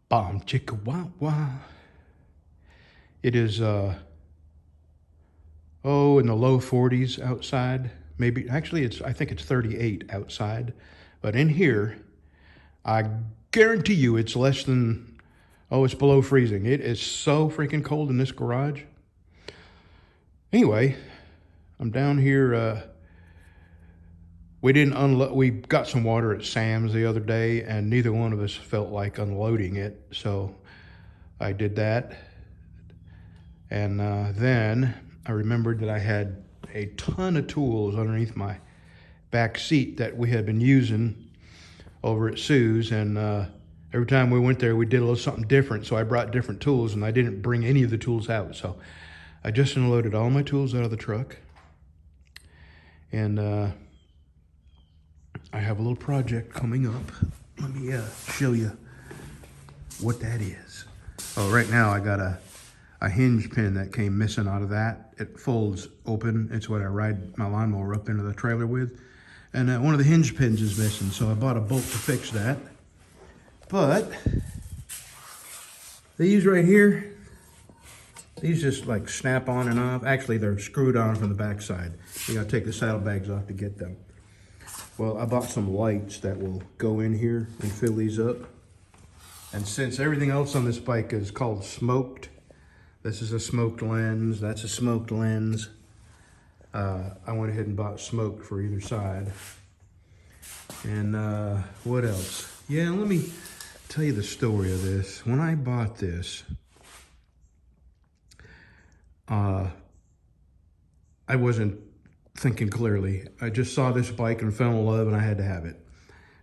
Bomb chicka wah wah. It is in the low 40s outside. Maybe actually I think it's 38 outside. But in here, I guarantee you it's less than it's below freezing. It is so freaking cold in this garage. Anyway, I'm down here. We didn't unload. We got some water at Sam's the other day, and neither one of us felt like unloading it. So I did that. And then I remembered that I had a ton of tools underneath my back seat that we had been using over at Sue's. And every time we went there, we did a little something different. So I brought different tools, and I didn't bring any of the tools out. So I just unloaded all my tools out of the truck. And I have a little project coming up. Let me show you what that is. Oh, right now I got a hinge pin that came missing out of that. It folds open. It's what I ride my lawnmower up into the trailer with. And one of the hinge pins is missing, so I bought a bolt to fix that. But these right here, these just like snap on and off. Actually, they're screwed on from the backside. You gotta take the saddlebags off to get them. Well, I bought some lights that will go in here and fill these up. And since everything else on this bike is called smoked, this is a smoked lens, that's a smoked lens. I went ahead and bought smoked for either side. And what else? Yeah, let me tell you the story of this. When I bought this, I wasn't thinking clearly. I just saw this bike and fell in love, and I had to have it.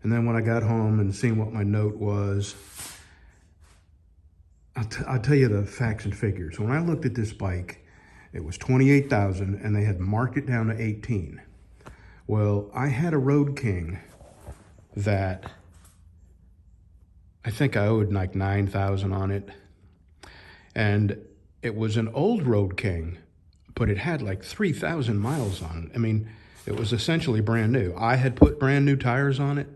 And then when I got home and seen what my note was, I'll tell you the facts and figures. When I looked at this bike, it was $28,000, and they had marked it down to $18,000. Well, I had a Road King that I think I owed like $9,000 on it, and it was an old Road King, but it had like 3,000 miles on it. I mean, it was essentially brand new. I had put brand new tires on it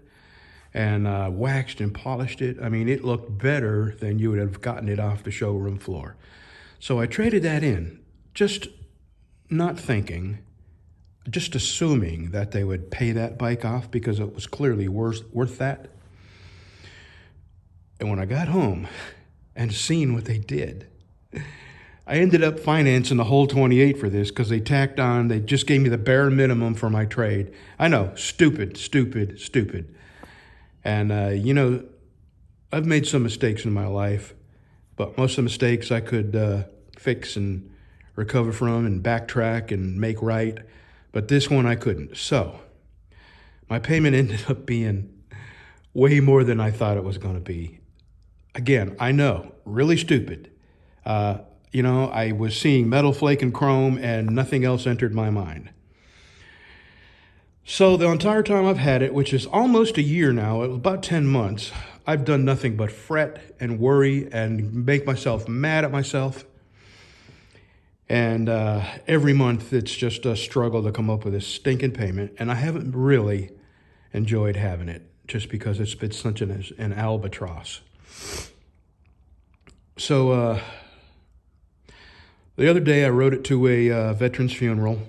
and waxed and polished it. I mean, it looked better than you would have gotten it off the showroom floor. So I traded that in, just not thinking, just assuming that they would pay that bike off because it was clearly worth that. And when I got home and seen what they did, I ended up financing the whole 28 for this because they just gave me the bare minimum for my trade. I know, stupid. And, I've made some mistakes in my life, but most of the mistakes I could fix and recover from and backtrack and make right. But this one I couldn't. So my payment ended up being way more than I thought it was going to be. Again, I know, really stupid. I was seeing metal flake and chrome and nothing else entered my mind. So the entire time I've had it, which is almost a year now, about 10 months, I've done nothing but fret and worry and make myself mad at myself. And every month it's just a struggle to come up with this stinking payment. And I haven't really enjoyed having it just because it's been such an albatross. So the other day I rode it to a veteran's funeral.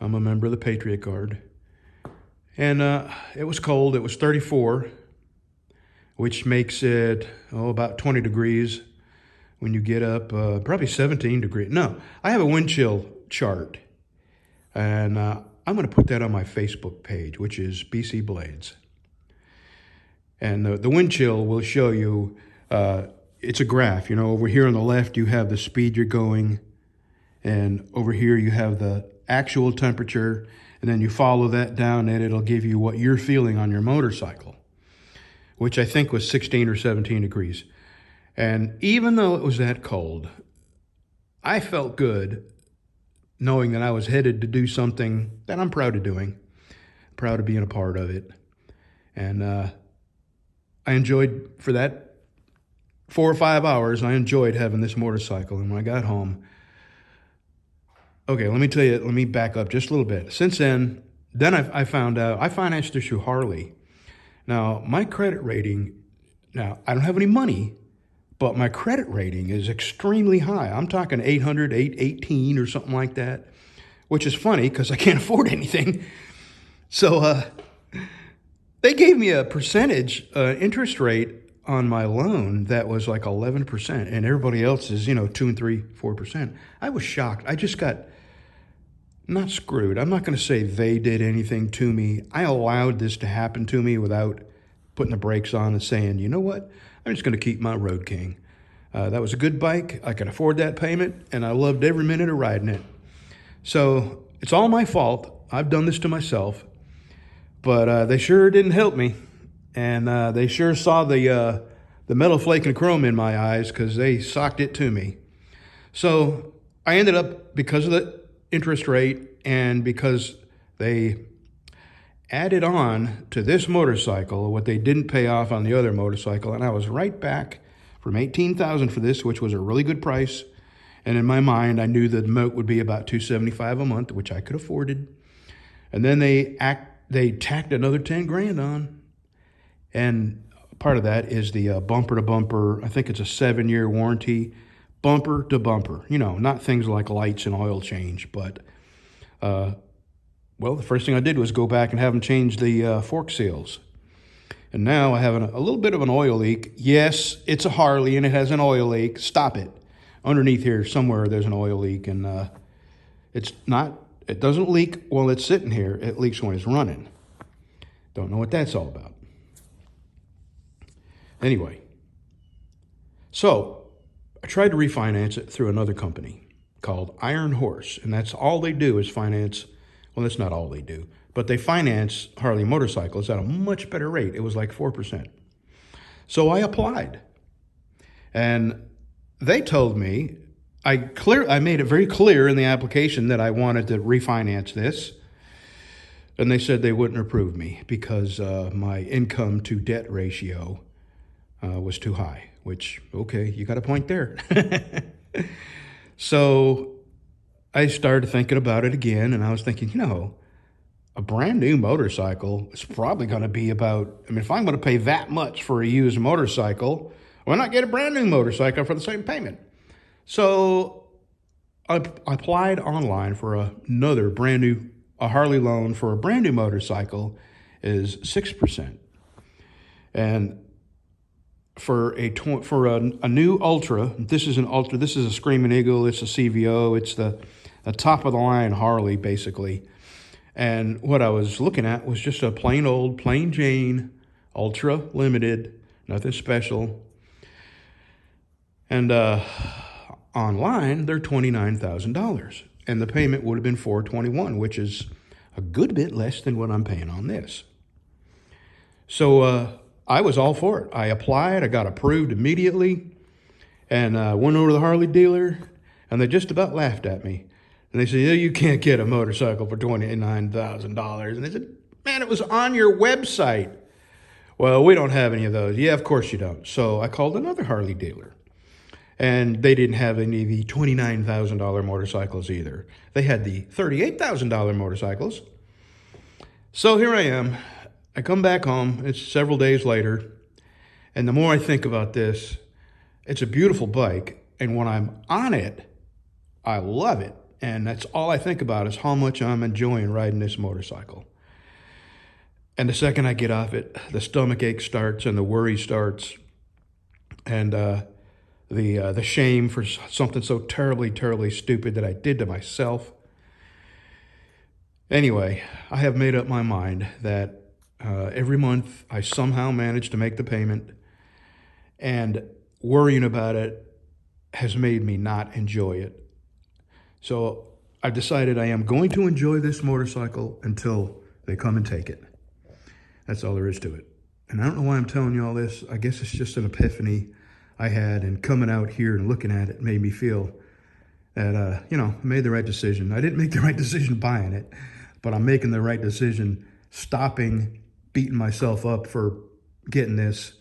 I'm a member of the Patriot Guard. And it was cold. It was 34, which makes it, about 20 degrees when you get up, probably 17 degrees. No, I have a wind chill chart. And I'm going to put that on my Facebook page, which is BC Blades. And the wind chill will show you, it's a graph. Over here on the left, you have the speed you're going. And over here, you have the actual temperature. And then you follow that down, and it'll give you what you're feeling on your motorcycle, which I think was 16 or 17 degrees. And even though it was that cold, I felt good knowing that I was headed to do something that I'm proud of doing, proud of being a part of it. And I enjoyed, for that 4 or 5 hours, I enjoyed having this motorcycle. And when I got home, okay, let me back up just a little bit. Since then I found out, I financed this through Harley. Now, my credit rating Now, I don't have any money, but my credit rating is extremely high. I'm talking 800, 818 or something like that, which is funny because I can't afford anything. So they gave me a percentage interest rate on my loan that was like 11%, and everybody else is, 2 and 3, 4%. I was shocked. I just got not screwed. I'm not going to say they did anything to me. I allowed this to happen to me without putting the brakes on and saying, you know what? I'm just going to keep my Road King. That was a good bike. I could afford that payment, and I loved every minute of riding it. So it's all my fault. I've done this to myself, but they sure didn't help me. And they sure saw the metal flake and chrome in my eyes because they socked it to me. So I ended up, because of the interest rate and because they added on to this motorcycle what they didn't pay off on the other motorcycle, and I was right back from $18,000 for this, which was a really good price. And in my mind, I knew the note would be about $275 a month, which I could afford. And then they tacked another 10 grand on. And part of that is the bumper to bumper. I think it's a 7-year warranty, bumper to bumper. Not things like lights and oil change, but well, the first thing I did was go back and have them change the fork seals. And now I have a little bit of an oil leak. Yes, it's a Harley and it has an oil leak. Stop it. Underneath here somewhere there's an oil leak, and it doesn't leak while it's sitting here. It leaks when it's running. Don't know what that's all about. Anyway, so I tried to refinance it through another company called Iron Horse, and that's all they do is finance. Well, that's not all they do, but they finance Harley motorcycles at a much better rate. It was like 4%. So I applied, and they told me, I made it very clear in the application that I wanted to refinance this, and they said they wouldn't approve me because my income to debt ratio was too high, which, okay, you got a point there. So I started thinking about it again, and I was thinking, a brand new motorcycle is probably going to be about, if I'm going to pay that much for a used motorcycle, why not get a brand new motorcycle for the same payment? So I applied online for a Harley loan for a brand new motorcycle is 6%. And for a new Ultra, this is a Screaming Eagle, it's a CVO, it's the top of the line Harley basically. And what I was looking at was just a plain Jane Ultra Limited, nothing special. And online they're $29,000, and the payment would have been $421, which is a good bit less than what I'm paying on this. So I was all for it. I applied, I got approved immediately, and went over to the Harley dealer, and they just about laughed at me. And they said, you can't get a motorcycle for $29,000. And they said, man, it was on your website. Well, we don't have any of those. Yeah, of course you don't. So I called another Harley dealer, and they didn't have any of the $29,000 motorcycles either. They had the $38,000 motorcycles. So here I am. I come back home. It's several days later. And the more I think about this, it's a beautiful bike. And when I'm on it, I love it. And that's all I think about is how much I'm enjoying riding this motorcycle. And the second I get off it, the stomach ache starts and the worry starts. And the shame for something so terribly, terribly stupid that I did to myself. Anyway, I have made up my mind that every month I somehow manage to make the payment, and worrying about it has made me not enjoy it. So I've decided I am going to enjoy this motorcycle until they come and take it. That's all there is to it. And I don't know why I'm telling you all this. I guess it's just an epiphany I had, and coming out here and looking at it made me feel that, I made the right decision. I didn't make the right decision buying it, but I'm making the right decision stopping beating myself up for getting this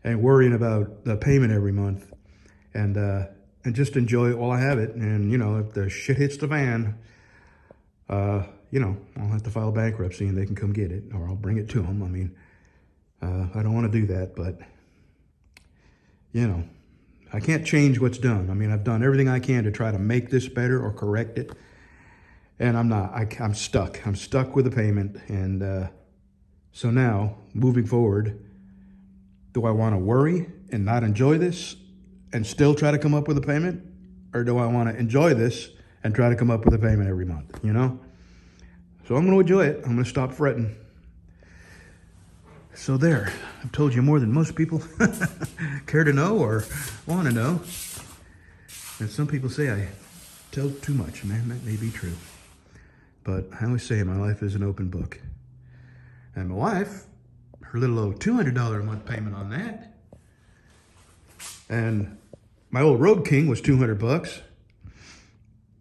and worrying about the payment every month, and just enjoy it while I have it. And, if the shit hits the fan, I'll have to file bankruptcy and they can come get it, or I'll bring it to them. I don't want to do that, but you know, I can't change what's done. I mean, I've done everything I can to try to make this better or correct it. And I'm not. I'm stuck. I'm stuck with the payment. And so now, moving forward, do I want to worry and not enjoy this and still try to come up with a payment? Or do I want to enjoy this and try to come up with a payment every month, you know? So I'm going to enjoy it. I'm going to stop fretting. So there, I've told you more than most people care to know or want to know. And some people say I tell too much, and that may be true. But I always say my life is an open book. And my wife, her little old $200 a month payment on that. And my old Road King was $200.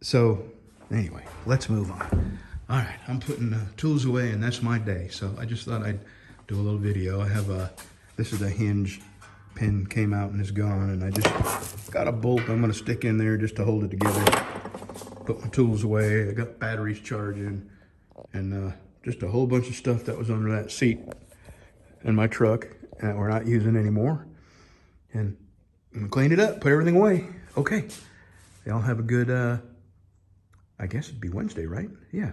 So anyway, let's move on. All right, I'm putting tools away, and that's my day. So I just thought I'd do a little video. I have this is a hinge pin came out and is gone, and I just got a bolt I'm gonna stick in there just to hold it together. Put my tools away. I got batteries charging, and just a whole bunch of stuff that was under that seat in my truck that we're not using anymore. And I'm gonna clean it up, put everything away. Okay, y'all have a good, I guess it'd be Wednesday, right? Yeah.